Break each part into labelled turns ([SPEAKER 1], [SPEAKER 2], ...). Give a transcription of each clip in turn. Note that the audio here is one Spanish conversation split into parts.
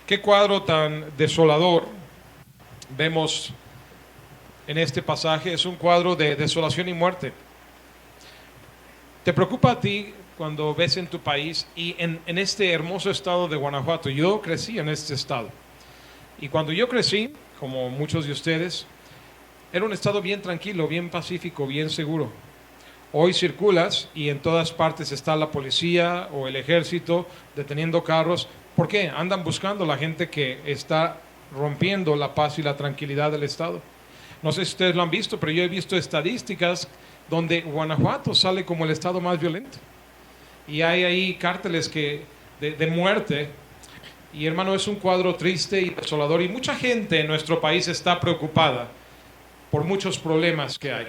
[SPEAKER 1] Qué cuadro tan desolador vemos en este pasaje. Es un cuadro de desolación y muerte. ¿Te preocupa a ti cuando ves en tu país y en este hermoso estado de Guanajuato? Yo crecí en este estado. Y cuando yo crecí, como muchos de ustedes, era un estado bien tranquilo, bien pacífico, bien seguro. Hoy circulas y en todas partes está la policía o el ejército deteniendo carros. ¿Por qué? Andan buscando la gente que está rompiendo la paz y la tranquilidad del estado. No sé si ustedes lo han visto, pero yo he visto estadísticas donde Guanajuato sale como el estado más violento. Y hay ahí cárteles de muerte. Y hermano, es un cuadro triste y desolador. Y mucha gente en nuestro país está preocupada por muchos problemas que hay.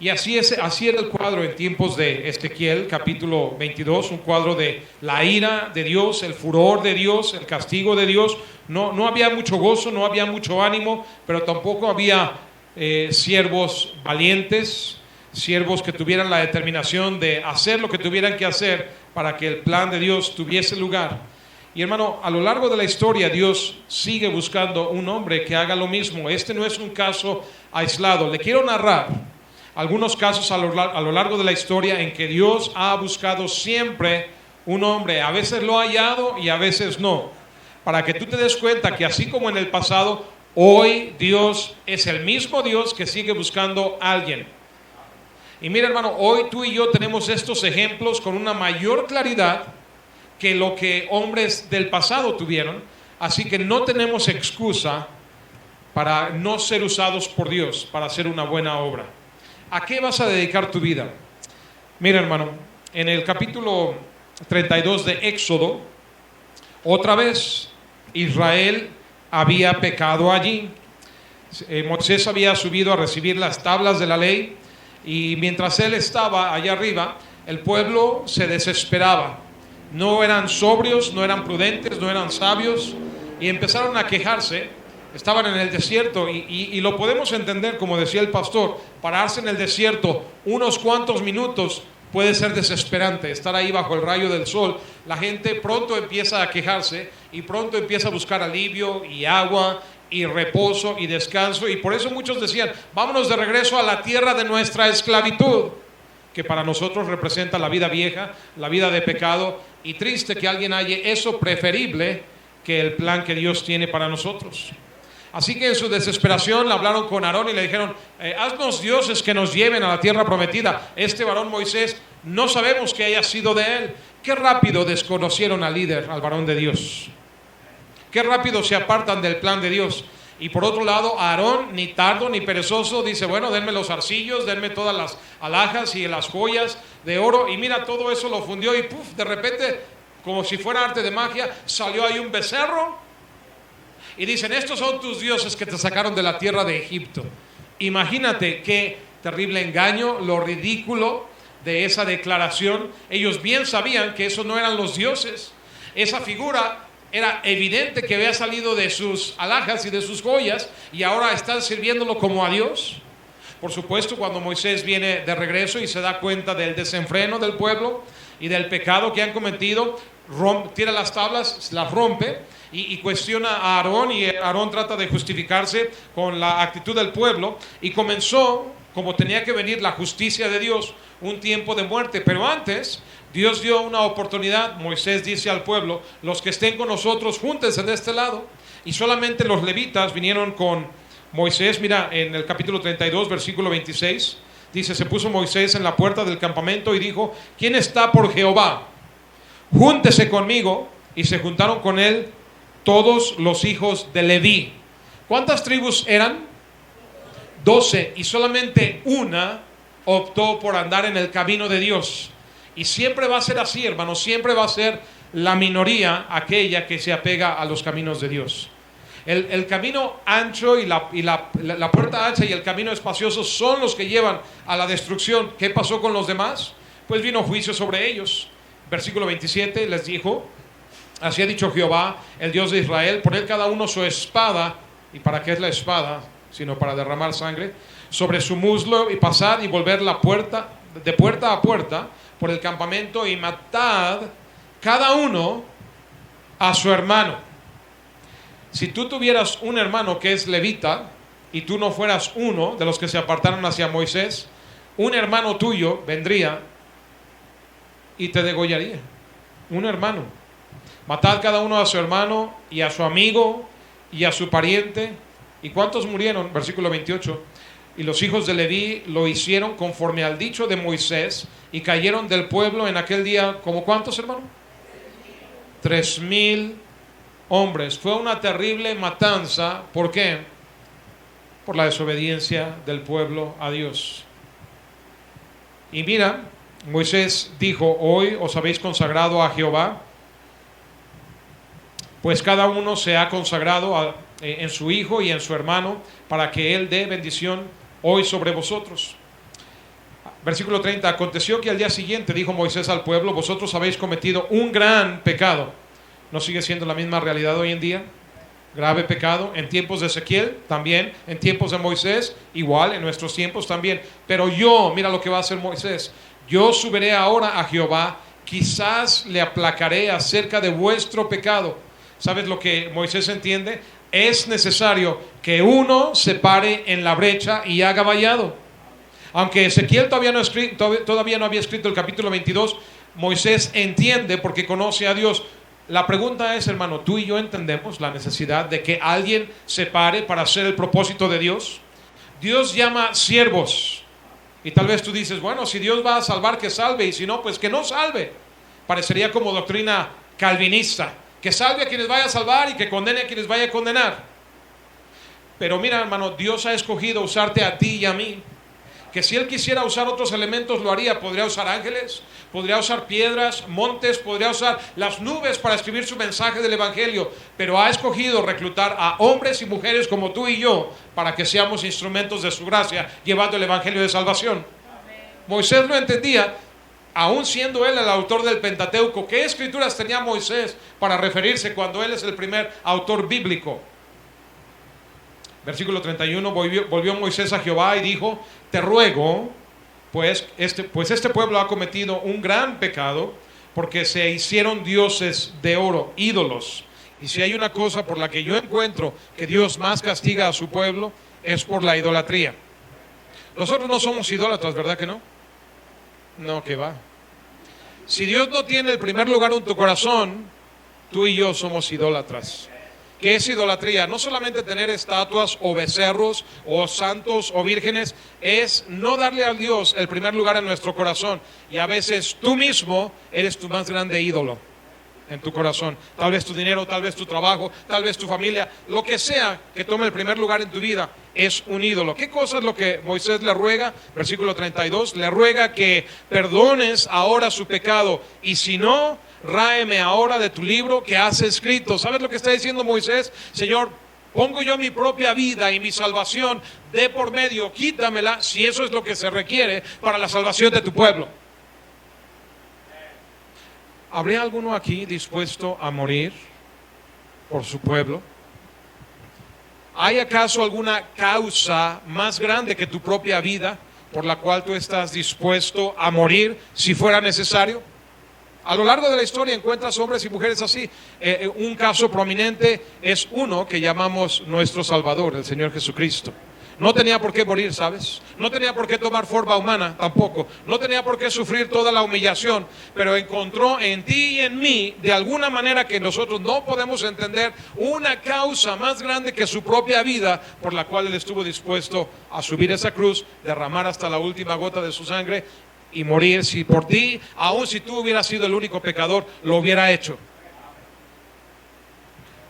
[SPEAKER 1] Y así era el cuadro en tiempos de Ezequiel, capítulo 22, un cuadro de la ira de Dios, el furor de Dios, el castigo de Dios. No había mucho gozo, no había mucho ánimo, pero tampoco había siervos valientes, siervos que tuvieran la determinación de hacer lo que tuvieran que hacer para que el plan de Dios tuviese lugar. Y hermano, a lo largo de la historia Dios sigue buscando un hombre que haga lo mismo. Este no es un caso aislado. Le quiero narrar algunos casos a lo largo de la historia en que Dios ha buscado siempre un hombre. A veces lo ha hallado y a veces no. Para que tú te des cuenta que así como en el pasado, hoy Dios es el mismo Dios que sigue buscando a alguien. Y mira hermano, hoy tú y yo tenemos estos ejemplos con una mayor claridad que lo que hombres del pasado tuvieron. Así que no tenemos excusa para no ser usados por Dios para hacer una buena obra. ¿A qué vas a dedicar tu vida? Mira hermano, en el capítulo 32 de Éxodo, otra vez Israel había pecado allí. Moisés había subido a recibir las tablas de la ley y mientras él estaba allá arriba, el pueblo se desesperaba. No eran sobrios, no eran prudentes, no eran sabios y empezaron a quejarse. Estaban en el desierto y lo podemos entender, como decía el pastor, pararse en el desierto unos cuantos minutos puede ser desesperante, estar ahí bajo el rayo del sol. La gente pronto empieza a quejarse y pronto empieza a buscar alivio y agua y reposo y descanso, y por eso muchos decían, vámonos de regreso a la tierra de nuestra esclavitud, que para nosotros representa la vida vieja, la vida de pecado, y triste que alguien halle eso preferible que el plan que Dios tiene para nosotros. Así que en su desesperación le hablaron con Aarón y le dijeron, haznos dioses que nos lleven a la tierra prometida. Este varón Moisés, no sabemos qué haya sido de él. Qué rápido desconocieron al líder, al varón de Dios. Qué rápido se apartan del plan de Dios. Y por otro lado, Aarón, ni tardo ni perezoso, dice, bueno, denme los arcillos, denme todas las alhajas y las joyas de oro. Y mira, todo eso lo fundió y puf, de repente, como si fuera arte de magia, salió ahí un becerro. Y dicen, estos son tus dioses que te sacaron de la tierra de Egipto. Imagínate qué terrible engaño, lo ridículo de esa declaración. Ellos bien sabían que esos no eran los dioses. Esa figura era evidente que había salido de sus alhajas y de sus joyas y ahora están sirviéndolo como a Dios. Por supuesto, cuando Moisés viene de regreso y se da cuenta del desenfreno del pueblo y del pecado que han cometido, tira las tablas, las rompe y cuestiona a Aarón, y Aarón trata de justificarse con la actitud del pueblo, y comenzó, como tenía que venir la justicia de Dios, un tiempo de muerte. Pero antes Dios dio una oportunidad. Moisés dice al pueblo, los que estén con nosotros, júntense de este lado. Y solamente los levitas vinieron con Moisés. Mira, en el capítulo 32, versículo 26, dice, se puso Moisés en la puerta del campamento y dijo, ¿quién está por Jehová? Júntese conmigo. Y se juntaron con él todos los hijos de Leví. ¿Cuántas tribus eran? 12, y solamente una optó por andar en el camino de Dios. Y siempre va a ser así, hermano, siempre va a ser la minoría aquella que se apega a los caminos de Dios. El camino ancho y la puerta ancha y el camino espacioso son los que llevan a la destrucción. ¿Qué pasó con los demás? Pues vino juicio sobre ellos. Versículo 27 les dijo, así ha dicho Jehová, el Dios de Israel, poned cada uno su espada. ¿Y para qué es la espada? Sino para derramar sangre sobre su muslo, y pasad y volver la puerta de puerta a puerta por el campamento y matad cada uno a su hermano. Si tú tuvieras un hermano que es levita y tú no fueras uno de los que se apartaron hacia Moisés, un hermano tuyo vendría y te degollaría. Un hermano. Matad cada uno a su hermano y a su amigo y a su pariente. ¿Y cuántos murieron? Versículo 28. Y los hijos de Leví lo hicieron conforme al dicho de Moisés y cayeron del pueblo en aquel día, ¿como cuántos, hermano? 3,000 hombres. Fue una terrible matanza. ¿Por qué? Por la desobediencia del pueblo a Dios. Y mira, Moisés dijo: hoy os habéis consagrado a Jehová, pues cada uno se ha consagrado en su hijo y en su hermano, para que él dé bendición hoy sobre vosotros. Versículo 30. Aconteció que al día siguiente dijo Moisés al pueblo: vosotros habéis cometido un gran pecado. ¿No sigue siendo la misma realidad hoy en día? Grave pecado, en tiempos de Ezequiel también, en tiempos de Moisés igual, en nuestros tiempos también. Pero yo, mira lo que va a hacer Moisés: yo subiré ahora a Jehová, quizás le aplacaré acerca de vuestro pecado. ¿Sabes lo que Moisés entiende? Es necesario que uno se pare en la brecha y haga vallado. Aunque Ezequiel todavía no había escrito el capítulo 22, Moisés entiende porque conoce a Dios. La pregunta es, hermano, ¿tú y yo entendemos la necesidad de que alguien se pare para hacer el propósito de Dios? Dios llama siervos. Y tal vez tú dices: bueno, si Dios va a salvar, que salve, y si no, pues que no salve. Parecería como doctrina calvinista: que salve a quienes vaya a salvar y que condene a quienes vaya a condenar. Pero mira, hermano, Dios ha escogido usarte a ti y a mí, que si Él quisiera usar otros elementos lo haría. Podría usar ángeles, podría usar piedras, montes, podría usar las nubes para escribir su mensaje del evangelio, pero ha escogido reclutar a hombres y mujeres como tú y yo para que seamos instrumentos de su gracia, llevando el evangelio de salvación. Amén. Moisés lo entendía, aún siendo él el autor del Pentateuco. ¿Qué escrituras tenía Moisés para referirse cuando él es el primer autor bíblico? Versículo 31. Volvió Moisés a Jehová y dijo: te ruego, pues este pueblo ha cometido un gran pecado, porque se hicieron dioses de oro, ídolos. Y si hay una cosa por la que yo encuentro que Dios más castiga a su pueblo, es por la idolatría. Nosotros no somos idólatras, ¿verdad que no? No, que va. Si Dios no tiene el primer lugar en tu corazón, tú y yo somos idólatras. ¿Qué es idolatría? No solamente tener estatuas o becerros o santos o vírgenes, es no darle a Dios el primer lugar en nuestro corazón. Y a veces tú mismo eres tu más grande ídolo en tu corazón. Tal vez tu dinero, tal vez tu trabajo, tal vez tu familia, lo que sea que tome el primer lugar en tu vida es un ídolo. ¿Qué cosa es lo que Moisés le ruega? Versículo 32, le ruega que perdones ahora su pecado, y si no, ráeme ahora de tu libro que has escrito. ¿Sabes lo que está diciendo Moisés? Señor, pongo yo mi propia vida y mi salvación de por medio, quítamela si eso es lo que se requiere para la salvación de tu pueblo. ¿Habría alguno aquí dispuesto a morir por su pueblo? ¿Hay acaso alguna causa más grande que tu propia vida por la cual tú estás dispuesto a morir si fuera necesario? A lo largo de la historia encuentras hombres y mujeres así. Un caso prominente es uno que llamamos nuestro Salvador, el Señor Jesucristo. No tenía por qué morir, ¿sabes? No tenía por qué tomar forma humana tampoco. No tenía por qué sufrir toda la humillación. Pero encontró en ti y en mí, de alguna manera que nosotros no podemos entender, una causa más grande que su propia vida, por la cual Él estuvo dispuesto a subir esa cruz, derramar hasta la última gota de su sangre y morir. Si por ti, aun si tú hubieras sido el único pecador, lo hubiera hecho.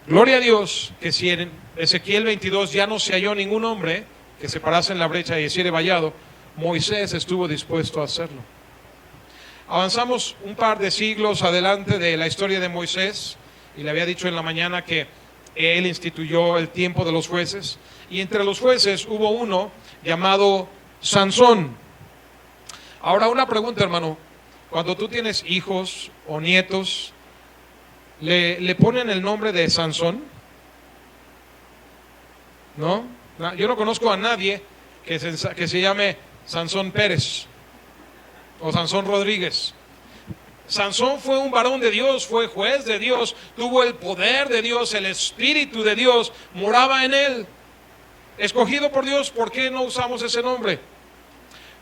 [SPEAKER 1] Gloria a Dios que si en Ezequiel 22 ya no se halló ningún hombre que se parase en la brecha y hiciera vallado, Moisés estuvo dispuesto a hacerlo. Avanzamos un par de siglos adelante de la historia de Moisés, y le había dicho en la mañana que él instituyó el tiempo de los jueces, y entre los jueces hubo uno llamado Sansón. Ahora una pregunta, hermano: cuando tú tienes hijos o nietos, ¿le ponen el nombre de Sansón? ¿No? Yo no conozco a nadie que se llame Sansón Pérez o Sansón Rodríguez. Sansón fue un varón de Dios, fue juez de Dios, tuvo el poder de Dios, el Espíritu de Dios moraba en él. Escogido por Dios, ¿por qué no usamos ese nombre?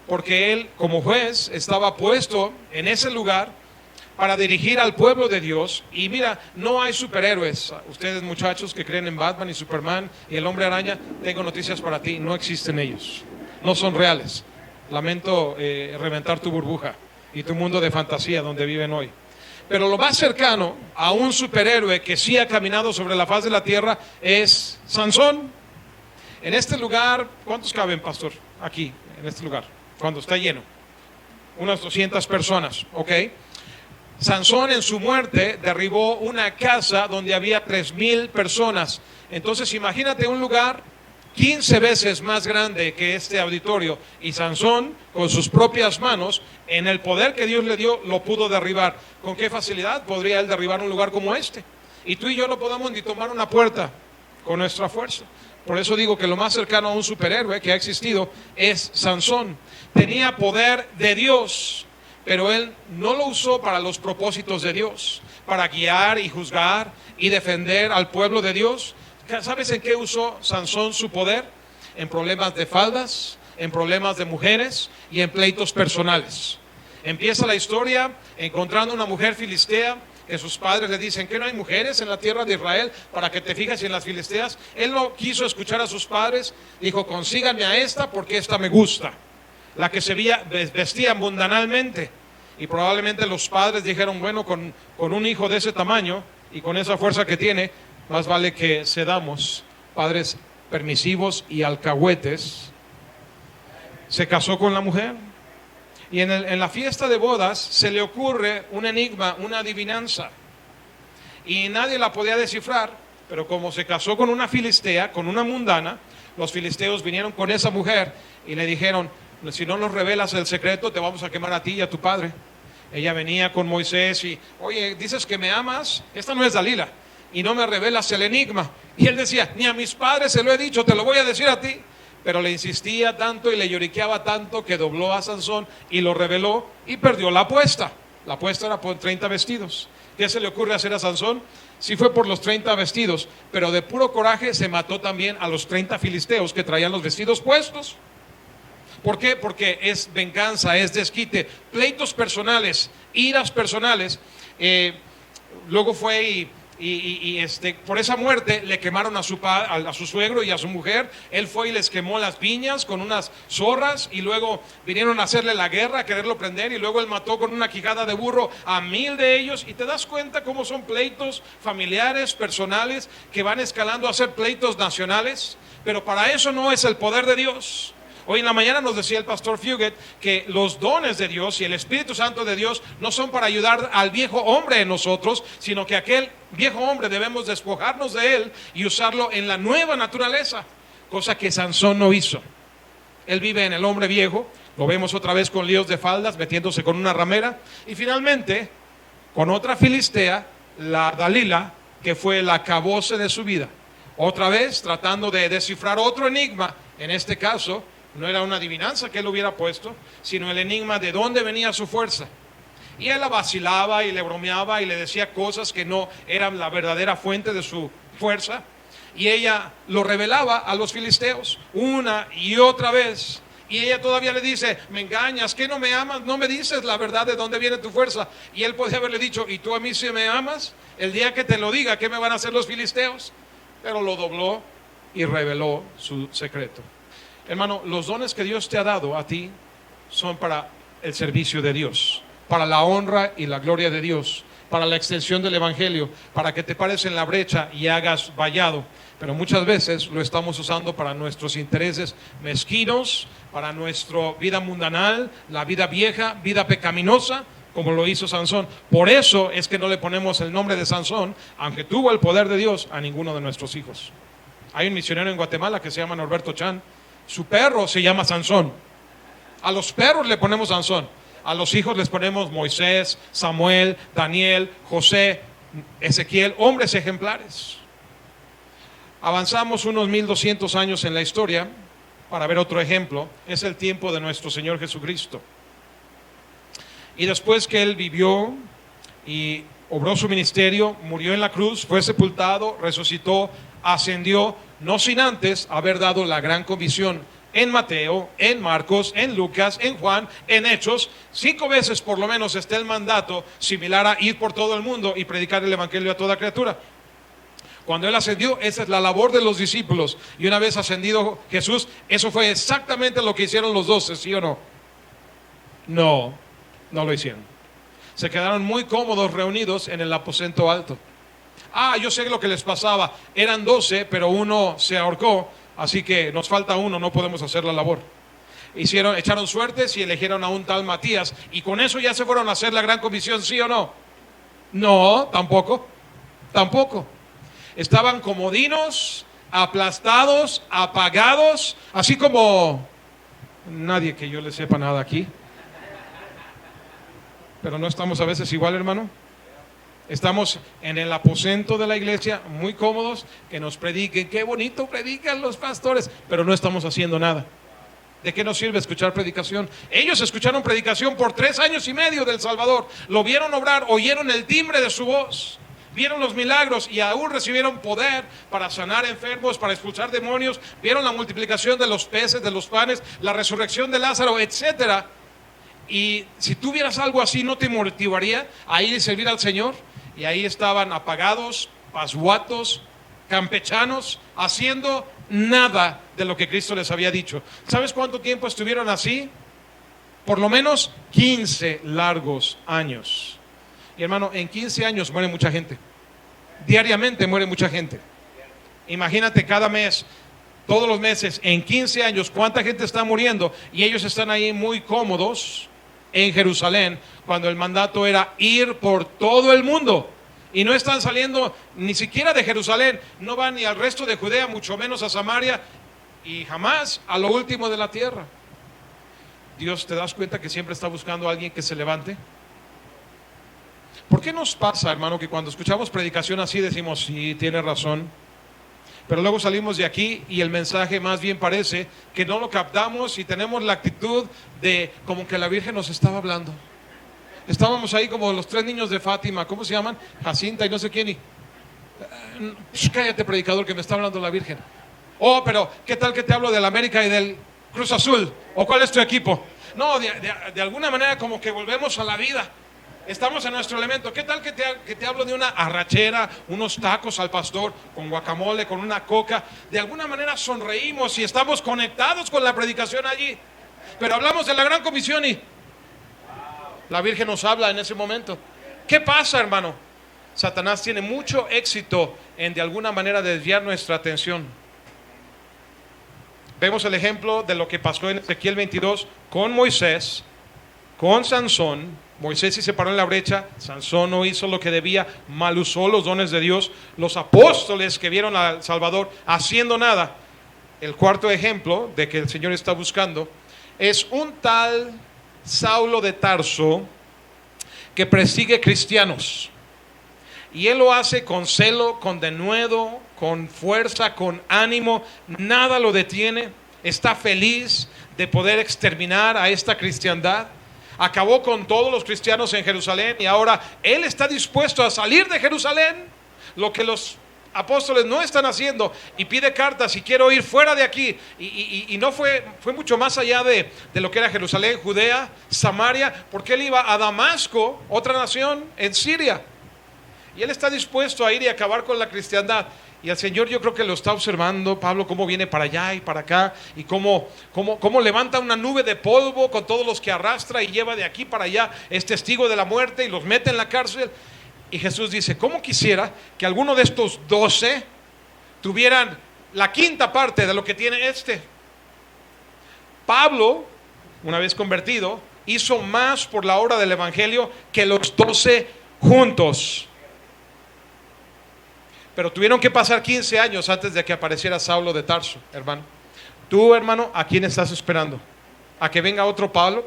[SPEAKER 1] Porque él, como juez, estaba puesto en ese lugar para dirigir al pueblo de Dios. Y mira, no hay superhéroes. Ustedes, muchachos que creen en Batman y Superman y el Hombre Araña, tengo noticias para ti, no existen ellos, no son reales. Lamento reventar tu burbuja y tu mundo de fantasía donde viven hoy. Pero lo más cercano a un superhéroe que sí ha caminado sobre la faz de la tierra es Sansón. En este lugar, ¿cuántos caben, pastor? Aquí, en este lugar, cuando está lleno. Unas 200 personas, ¿ok? Sansón en su muerte derribó una casa donde había 3,000 personas. Entonces imagínate un lugar 15 veces más grande que este auditorio, y Sansón con sus propias manos, en el poder que Dios le dio, lo pudo derribar. ¿Con qué facilidad podría él derribar un lugar como este? Y tú y yo no podemos ni tomar una puerta con nuestra fuerza. Por eso digo que lo más cercano a un superhéroe que ha existido es Sansón. Tenía poder de Dios, pero él no lo usó para los propósitos de Dios, para guiar y juzgar y defender al pueblo de Dios. ¿Sabes en qué usó Sansón su poder? En problemas de faldas, en problemas de mujeres y en pleitos personales. Empieza la historia encontrando una mujer filistea, que sus padres le dicen que no hay mujeres en la tierra de Israel para que te fijes en las filisteas. Él no quiso escuchar a sus padres, dijo: consíganme a esta porque esta me gusta, la que se vestía mundanalmente. Y probablemente los padres dijeron: bueno, con un hijo de ese tamaño y con esa fuerza que tiene, más vale que cedamos. Padres permisivos y alcahuetes. Se casó con la mujer. Y en la fiesta de bodas se le ocurre un enigma, una adivinanza. Y nadie la podía descifrar, pero como se casó con una filistea, con una mundana, los filisteos vinieron con esa mujer y le dijeron: si no nos revelas el secreto, te vamos a quemar a ti y a tu padre. Ella venía con Moisés y: oye, dices que me amas, esta no es Dalila, y no me revelas el enigma. Y él decía: ni a mis padres se lo he dicho, te lo voy a decir a ti. Pero le insistía tanto y le lloriqueaba tanto que dobló a Sansón y lo reveló y perdió la apuesta. La apuesta era por 30 vestidos. ¿Qué se le ocurre hacer a Sansón? Sí fue por los 30 vestidos, pero de puro coraje se mató también a los 30 filisteos que traían los vestidos puestos. ¿Por qué? Porque es venganza, es desquite, pleitos personales, iras personales. Luego fue por esa muerte le quemaron a su suegro y a su mujer. Él fue y les quemó las viñas con unas zorras, y luego vinieron a hacerle la guerra, a quererlo prender, y luego él mató con una quijada de burro a 1,000 de ellos. Y te das cuenta cómo son pleitos familiares, personales, que van escalando a ser pleitos nacionales. Pero para eso no es el poder de Dios. Hoy en la mañana nos decía el pastor Fugate que los dones de Dios y el Espíritu Santo de Dios no son para ayudar al viejo hombre en nosotros, sino que aquel viejo hombre debemos despojarnos de él y usarlo en la nueva naturaleza, cosa que Sansón no hizo. Él vive en el hombre viejo, lo vemos otra vez con líos de faldas, metiéndose con una ramera, y finalmente con otra filistea, la Dalila, que fue el acabose de su vida. Otra vez tratando de descifrar otro enigma. En este caso no era una adivinanza que él hubiera puesto, sino el enigma de dónde venía su fuerza. Y él la vacilaba y le bromeaba y le decía cosas que no eran la verdadera fuente de su fuerza. Y ella lo revelaba a los filisteos una y otra vez. Y ella todavía le dice: me engañas, ¿qué no me amas? No me dices la verdad de dónde viene tu fuerza. Y él podía haberle dicho: ¿y tú a mí si me amas? El día que te lo diga, ¿qué me van a hacer los filisteos? Pero lo dobló y reveló su secreto. Hermano, los dones que Dios te ha dado a ti son para el servicio de Dios, para la honra y la gloria de Dios, para la extensión del evangelio, para que te pares en la brecha y hagas vallado. Pero muchas veces lo estamos usando para nuestros intereses mezquinos, para nuestra vida mundanal, la vida vieja, vida pecaminosa, como lo hizo Sansón. Por eso es que no le ponemos el nombre de Sansón, aunque tuvo el poder de Dios, a ninguno de nuestros hijos. Hay un misionero en Guatemala que se llama Norberto Chan. Su perro se llama Sansón. A los perros le ponemos Sansón. A los hijos les ponemos Moisés, Samuel, Daniel, José, Ezequiel, hombres ejemplares. Avanzamos unos 1200 años en la historia para ver otro ejemplo. Es el tiempo de nuestro Señor Jesucristo. Y después que Él vivió y obró su ministerio, murió en la cruz, fue sepultado, resucitó, ascendió, no sin antes haber dado la gran comisión en Mateo, en Marcos, en Lucas, en Juan, en Hechos. 5 veces por lo menos está el mandato similar a ir por todo el mundo y predicar el evangelio a toda criatura. Cuando Él ascendió, esa es la labor de los discípulos. Y una vez ascendido Jesús, eso fue exactamente lo que hicieron los 12, ¿sí o no? No, no lo hicieron. Se quedaron muy cómodos reunidos en el aposento alto. Yo sé lo que les pasaba. Eran 12, pero uno se ahorcó, así que nos falta uno, no podemos hacer la labor. Echaron suertes y eligieron a un tal Matías, y con eso ya se fueron a hacer la gran comisión, ¿sí o no? No, tampoco. Estaban comodinos, aplastados, apagados, así como nadie que yo le sepa nada aquí. Pero no estamos a veces igual, hermano. Estamos en el aposento de la iglesia, muy cómodos, que nos prediquen. Qué bonito predican los pastores, pero no estamos haciendo nada. ¿De qué nos sirve escuchar predicación? Ellos escucharon predicación por 3 años y medio del Salvador. Lo vieron obrar, oyeron el timbre de su voz, vieron los milagros y aún recibieron poder para sanar enfermos, para expulsar demonios. Vieron la multiplicación de los peces, de los panes, la resurrección de Lázaro, etcétera. Y si tuvieras algo así, ¿no te motivaría a ir y servir al Señor? Y ahí estaban apagados, pasguatos, campechanos, haciendo nada de lo que Cristo les había dicho. ¿Sabes cuánto tiempo estuvieron así? Por lo menos 15 largos años. Y hermano, en 15 años muere mucha gente. Diariamente muere mucha gente. Imagínate cada mes, todos los meses, en 15 años, cuánta gente está muriendo. Y ellos están ahí muy cómodos en Jerusalén, cuando el mandato era ir por todo el mundo. Y no están saliendo ni siquiera de Jerusalén, no van ni al resto de Judea, mucho menos a Samaria, y jamás a lo último de la tierra. Dios, ¿te das cuenta que siempre está buscando a alguien que se levante? ¿Por qué nos pasa, hermano, que cuando escuchamos predicación así decimos, sí, tiene razón, pero luego salimos de aquí y el mensaje más bien parece que no lo captamos y tenemos la actitud de como que la Virgen nos estaba hablando? Estábamos ahí como los 3 niños de Fátima, ¿cómo se llaman? Jacinta y no sé quién. Cállate, predicador, que me está hablando la Virgen. Pero ¿qué tal que te hablo del América y del Cruz Azul? ¿O cuál es tu equipo? No, de alguna manera como que volvemos a la vida. Estamos en nuestro elemento. ¿Qué tal que te hablo de una arrachera, unos tacos al pastor, con guacamole, con una coca? De alguna manera sonreímos y estamos conectados con la predicación allí. Pero hablamos de la gran comisión y la Virgen nos habla en ese momento. ¿Qué pasa, hermano? Satanás tiene mucho éxito en de alguna manera desviar nuestra atención. Vemos el ejemplo de lo que pasó en Ezequiel 22 con Moisés, con Sansón. Moisés sí se paró en la brecha, Sansón no hizo lo que debía, mal usó los dones de Dios. Los apóstoles que vieron al Salvador haciendo nada. El cuarto ejemplo de que el Señor está buscando es un tal Saulo de Tarso que persigue cristianos. Y él lo hace con celo, con denuedo, con fuerza, con ánimo. Nada lo detiene. Está feliz de poder exterminar a esta cristiandad. Acabó con todos los cristianos en Jerusalén y ahora él está dispuesto a salir de Jerusalén, lo que los apóstoles no están haciendo, y pide cartas y quiero ir fuera de aquí. Y no fue mucho más allá de lo que era Jerusalén, Judea, Samaria, porque él iba a Damasco, otra nación en Siria, y él está dispuesto a ir y acabar con la cristiandad. Y el Señor, yo creo que lo está observando, Pablo, cómo viene para allá y para acá, y cómo levanta una nube de polvo con todos los que arrastra y lleva de aquí para allá, es testigo de la muerte y los mete en la cárcel. Y Jesús dice, ¿cómo quisiera que alguno de estos 12 tuvieran la quinta parte de lo que tiene este? Pablo, una vez convertido, hizo más por la obra del evangelio que los 12 juntos. Pero tuvieron que pasar 15 años antes de que apareciera Saulo de Tarso, hermano. Tú, hermano, ¿a quién estás esperando? ¿A que venga otro Pablo?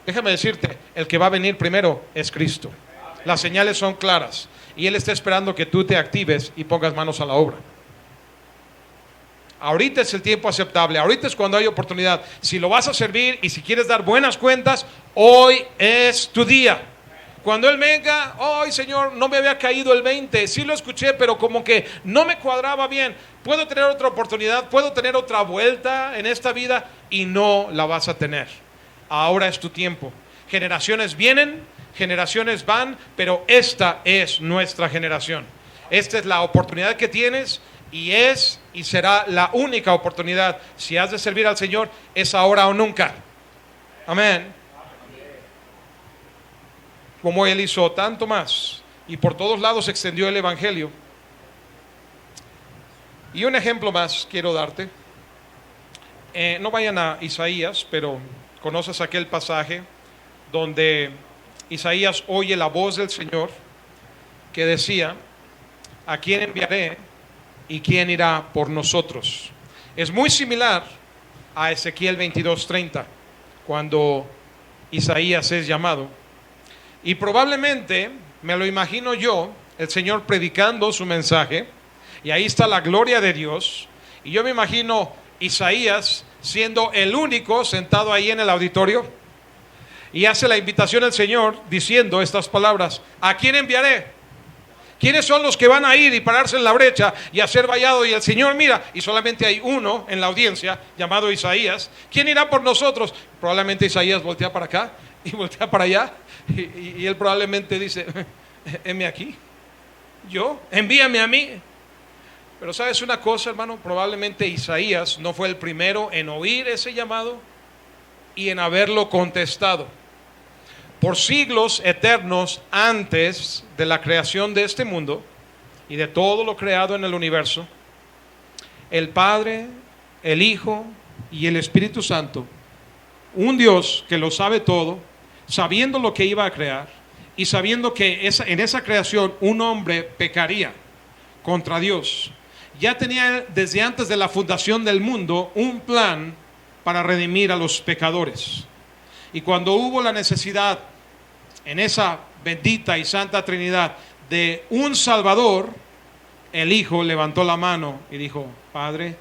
[SPEAKER 1] Déjame decirte, el que va a venir primero es Cristo. Las señales son claras y Él está esperando que tú te actives y pongas manos a la obra. Ahorita es el tiempo aceptable, ahorita es cuando hay oportunidad. Si lo vas a servir y si quieres dar buenas cuentas, hoy es tu día. Cuando Él venga, ay Señor, no me había caído el 20, sí lo escuché, pero como que no me cuadraba bien. Puedo tener otra oportunidad, puedo tener otra vuelta en esta vida, y no la vas a tener. Ahora es tu tiempo. Generaciones vienen, generaciones van, pero esta es nuestra generación. Esta es la oportunidad que tienes, y es y será la única oportunidad. Si has de servir al Señor, es ahora o nunca. Amén. Como Él hizo tanto más, y por todos lados extendió el Evangelio. Y un ejemplo más quiero darte. No vayan a Isaías, pero conoces aquel pasaje donde Isaías oye la voz del Señor que decía: ¿a quién enviaré y quién irá por nosotros? Es muy similar a Ezequiel 22:30, cuando Isaías es llamado. Y probablemente, me lo imagino yo, el Señor predicando su mensaje, y ahí está la gloria de Dios, y yo me imagino Isaías siendo el único sentado ahí en el auditorio, y hace la invitación al Señor diciendo estas palabras: ¿a quién enviaré? ¿Quiénes son los que van a ir y pararse en la brecha y hacer vallado? Y el Señor mira, y solamente hay uno en la audiencia llamado Isaías. ¿Quién irá por nosotros? Probablemente Isaías voltea para acá y voltea para allá, y él probablemente dice: heme aquí, yo, envíame a mí. Pero sabes una cosa, hermano, probablemente Isaías no fue el primero en oír ese llamado y en haberlo contestado. Por siglos eternos antes de la creación de este mundo y de todo lo creado en el universo, el Padre, el Hijo y el Espíritu Santo, un Dios que lo sabe todo, sabiendo lo que iba a crear y sabiendo que en esa creación un hombre pecaría contra Dios, ya tenía desde antes de la fundación del mundo un plan para redimir a los pecadores. Y cuando hubo la necesidad en esa bendita y santa Trinidad de un Salvador, el Hijo levantó la mano y dijo: Padre,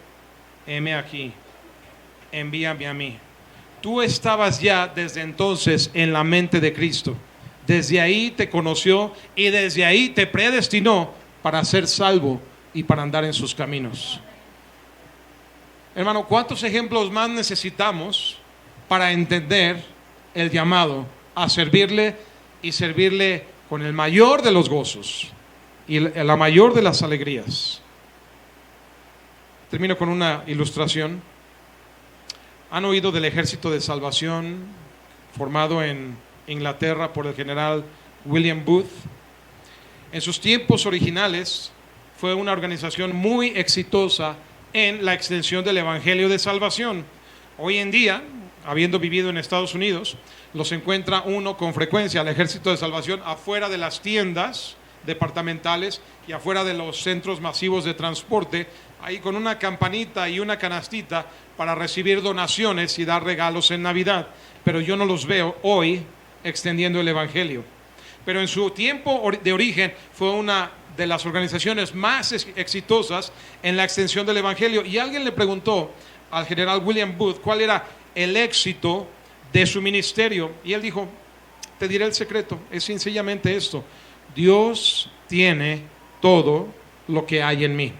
[SPEAKER 1] heme aquí, envíame a mí. Tú estabas ya desde entonces en la mente de Cristo. Desde ahí te conoció y desde ahí te predestinó para ser salvo y para andar en sus caminos. Hermano, ¿cuántos ejemplos más necesitamos para entender el llamado a servirle, y servirle con el mayor de los gozos y la mayor de las alegrías? Termino con una ilustración. ¿Han oído del Ejército de Salvación formado en Inglaterra por el general William Booth? En sus tiempos originales fue una organización muy exitosa en la extensión del Evangelio de Salvación. Hoy en día, habiendo vivido en Estados Unidos, los encuentra uno con frecuencia al Ejército de Salvación afuera de las tiendas departamentales y afuera de los centros masivos de transporte, ahí con una campanita y una canastita para recibir donaciones y dar regalos en Navidad. Pero yo no los veo hoy extendiendo el Evangelio. Pero en su tiempo de origen fue una de las organizaciones más exitosas en la extensión del Evangelio. Y alguien le preguntó al general William Booth cuál era el éxito de su ministerio, y él dijo: te diré el secreto, es sencillamente esto: Dios tiene todo lo que hay en mí.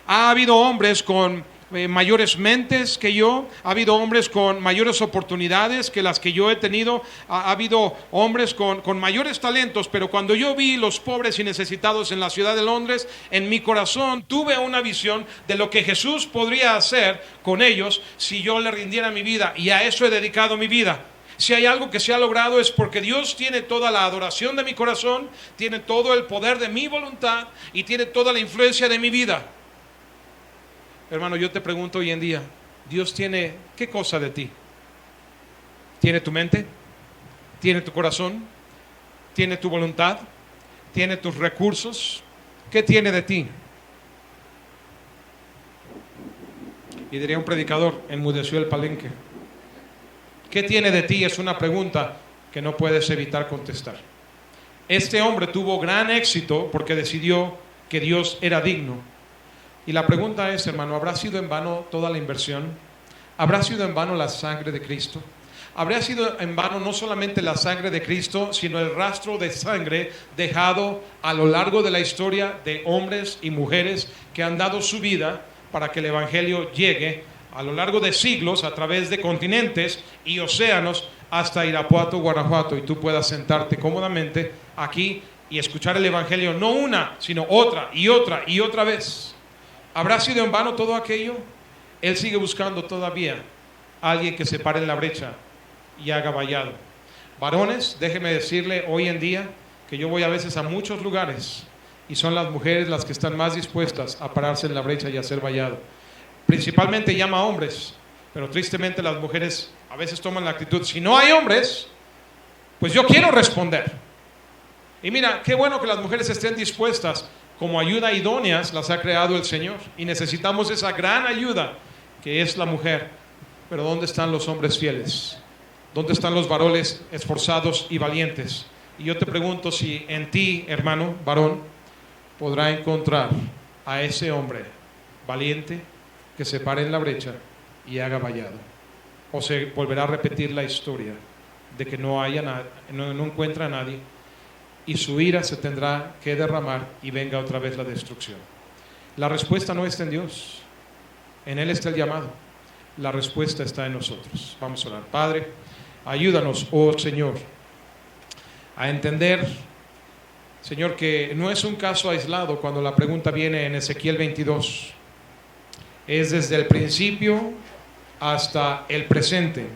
[SPEAKER 1] Ha habido hombres con mayores mentes que yo, ha habido hombres con mayores oportunidades que las que yo he tenido, ha habido hombres con mayores talentos, pero cuando yo vi los pobres y necesitados en la ciudad de Londres, en mi corazón tuve una visión de lo que Jesús podría hacer con ellos si yo le rindiera mi vida, y a eso he dedicado mi vida. Si hay algo que se ha logrado es porque Dios tiene toda la adoración de mi corazón, tiene todo el poder de mi voluntad y tiene toda la influencia de mi vida. Hermano, yo te pregunto hoy en día, ¿Dios tiene qué cosa de ti? ¿Tiene tu mente? ¿Tiene tu corazón? ¿Tiene tu voluntad? ¿Tiene tus recursos? ¿Qué tiene de ti? Y diría un predicador: enmudeció el palenque. ¿Qué tiene de ti? Es una pregunta que no puedes evitar contestar. Este hombre tuvo gran éxito porque decidió que Dios era digno. Y la pregunta es, hermano, ¿habrá sido en vano toda la inversión? ¿Habrá sido en vano la sangre de Cristo? habría sido en vano no solamente la sangre de Cristo, sino el rastro de sangre dejado a lo largo de la historia de hombres y mujeres que han dado su vida para que el Evangelio llegue a lo largo de siglos, a través de continentes y océanos, hasta Irapuato, Guanajuato, y tú puedas sentarte cómodamente aquí y escuchar el Evangelio, no una, sino otra y otra y otra vez. ¿Habrá sido en vano todo aquello? Él sigue buscando todavía a alguien que se pare en la brecha y haga vallado. Varones, déjeme decirle hoy en día que yo voy a veces a muchos lugares y son las mujeres las que están más dispuestas a pararse en la brecha y hacer vallado. Principalmente llama a hombres, pero tristemente las mujeres a veces toman la actitud, si no hay hombres, pues yo quiero responder. Y mira, qué bueno que las mujeres estén dispuestas, como ayuda idóneas las ha creado el Señor, y necesitamos esa gran ayuda que es la mujer. Pero ¿dónde están los hombres fieles? ¿Dónde están los varones esforzados y valientes? Y yo te pregunto si en ti, hermano, varón, podrá encontrar a ese hombre valiente que se pare en la brecha y haga vallado. O se volverá a repetir la historia de que no encuentra a nadie y su ira se tendrá que derramar y venga otra vez la destrucción. La respuesta no está en Dios, en Él está el llamado. La respuesta está en nosotros. Vamos a orar. Padre, ayúdanos, oh Señor, a entender, Señor, que no es un caso aislado cuando la pregunta viene en Ezequiel 22. Es desde el principio hasta el presente